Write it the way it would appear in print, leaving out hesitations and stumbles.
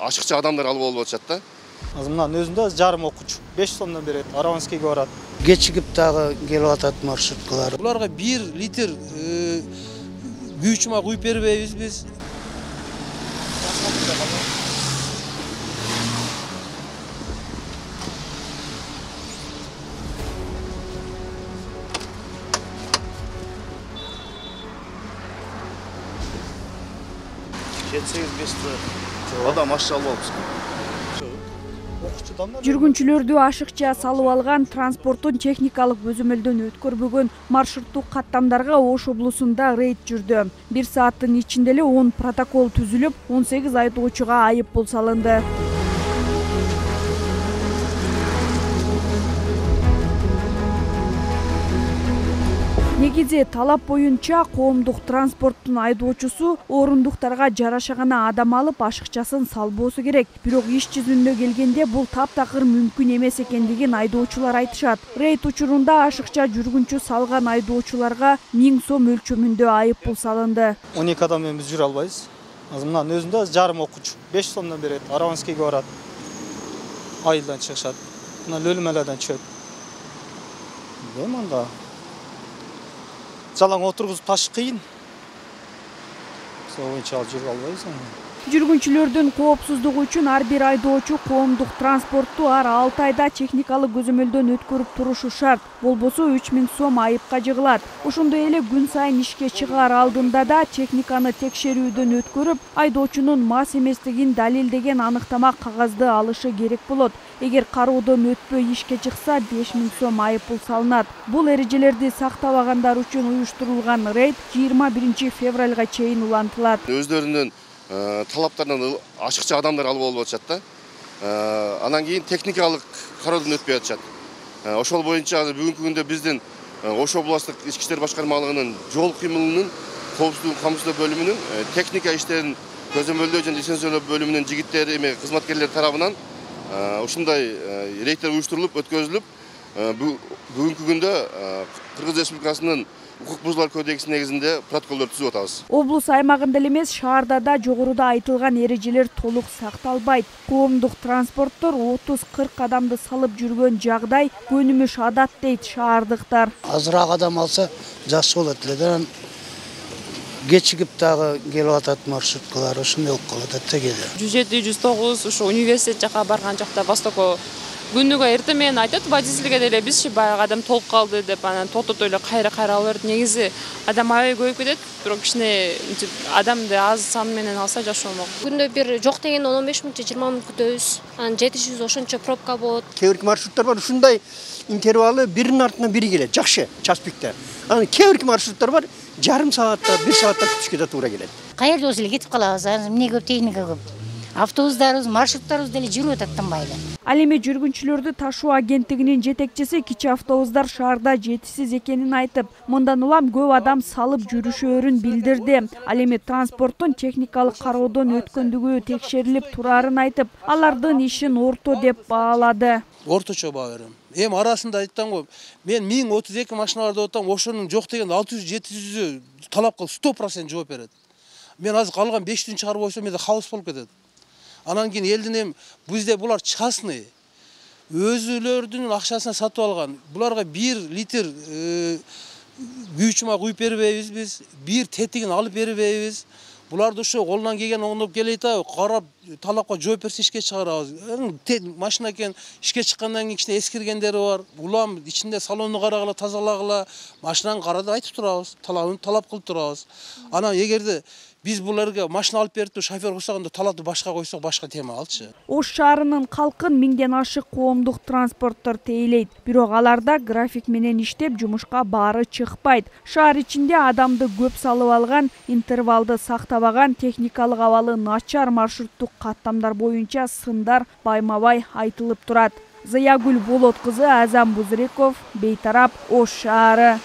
ашыкча адамдар алып алып атышат да. Мынанын өзүндө жарым окуучу 5 сомдон берет, Араванскийге барат. Кечигип дагы келип атат маршруткалар. Буларга 1 литр күйүүчү май куюп бербейбиз биз. Адам ашча алып алыпсыз. Жүргүнчүлөрдү ашыкча салып алган, транспорттун техникалык көзөмөлдөн өткөрбөгөн маршруттук каттамдарга Ош облусунда рейд жүрдү. 1 сааттын ичинде эле 10 протокол түзүлүп, 18 айдоочуга айып пул салынды. Негизи талап боюнча коомдук транспорттун айдоочусу орундуктарга жараша гана адам алып ашыкчасын салбоосу керек. Бирок иш жүзүнө келгенде бул таптакыр мүмкүн эмес экендигин айдоочулар айтышат. Рейд учурунда ашыкча жүргүнчү салган айдоочуларга 1000 сом өлчөмүндө айып пул салынды. 12 адам менен биз жүрө албайбыз. Мынанын өзүндө жарым окуучу 5 сомдон берет, Араванскийге барат. Айылдан чыгышат. Мына Лөлүмөлөдөн чыгат. Мында жалаң отургузуп таш кыйын. Сол боюнча жүрө албайбыз. Жүргүнчүлөрдүн коопсуздугу үчүн ар бир айдоочу коомдук транспортту ар 6 айда техникалык көзөмөлдөн өткөрүп турушу шарт. Болбосо 3000 сом айыпка жыгылат. Ошондой эле күн сайын ишке чыгаар алдында да техниканы текшерүүдөн өткөрүп, айдоочунун мас эместигин далилдеген аныктама кагазды алышы керек болот. Эгер кароодон өтпөй ишке чыкса 5000 сом айып пул салынат. Бул эрежелерди сактабагандар үчүн уюштурулган рейд 21 февралга чейин улантылат. Өздөрүнүн талаптарынан ашыкча адамдар алып алып атышат да. Анан кийин техникалык кароодон өтпөй атышат. Ошол боюнча азыр бүгүнкү күндө биздин Ош областык ички иштер башкармалыгынын жол кыймылынын коопсуздук камсыздоо бөлүмүнүн техника иштерин көзөмөлдөө жана лицензиялоо бөлүмүнүн жигиттери кызматкерлери тарабынан ушундай рейдтер уюштурулуп өткөрүлүп, бүгүнкү күндө Кыргыз Республикасынын укук бузуулар кодексинин негизинде протоколдор түзүп атабыз. Облус аймагында эмес, шаарда да жогоруда айтылган эрежелер толук сакталбайт. Коомдук транспорттор 30-40 адамды салып жүргөн жагдай көнүмүш адат дейт шаардыктар. Азыраак адам алса жакшы болот эле. Кечигип дагы келип атат маршруткалар, ошондой болуп калат да кээде. 107, 109 ушу университет жака барган жакта Востоко күнүгө эртең менен айтат водительге деле бизчи баягы адам толуп калды деп анан токтото эле кайра алып берет. Негизи адам аябай көбөйүп кетет, бирок кичине адамды аз сан менен алса жакшы болмок. Күндө бир жок дегенде 15 мүнөт, 20 мүнөт күтөбүз. Анан жетишибиз ошончо пробка болот. Кээ бир маршруттар бар, ушундай интервалы биринин артынан бири келет, жакшы, час пикте. Анан кээ бир маршруттар бар, жарым саатта, 1 саатта күтүшкө да туура келет. Каерде болсо эле кетип калабыз, эмне көп техника көп. Автобустарыбыз, маршруттарыбыз деле жүрүп атат тынбай эле. Ал эми жүргүнчүлөрдү ташуу агенттигинин жетекчиси кичи автобустар шаарда жетишсиз экенин айтып, мындан улам көп адам салып жүрүшөөрүн билдирди. Ал эми транспорттун техникалык кароодон өткөндүгү текшерилип турарын айтып, алардын ишин орто деп баалады. Орточо баа берем. Эми арасында айттым го, мен 1032 машина бар деп атам, ошонун жок дегенде 600-700 талап кылып 100% жооп берет. Мен азыр калган 500 чыгарып койсом, менде хаос болуп кетет. Анан кийин элдин эми бизде булар частный өзүлөрдүн акчасына сатып алган. Буларга 1 литр күйүүчү май куюп бербейбиз биз, 1 тетигин алып бербейбиз. Буларды ошо колунан келген оңдоп келет, карап талапка жооп берсе ишке чыгарабыз. Машина экен, ишке чыккандан кийин кичине эскиргендери бар. Улам ичинде салонду карагыла, тазалагыла, машинаны карады айтып турабыз, талап кылып турабыз. Анан эгерде биз буларга машина алып берип, шофер койсогондо талапты башка койсок, башка тема алчы. Ош шаарынын калкын 1000ден ашык коомдук транспорттор тейлейт. Бирок аларда график менен иштеп, жумушка баары чыкпайт. Шаар ичинде адамды көп салып алган, интервалды сактабаган, техникалык абалы начар маршруттук каттамдар боюнча сындар байма-бай айтылып турат. Заягүл Болот кызы, Азам Бузреков, Бейтарап, Ош шаары.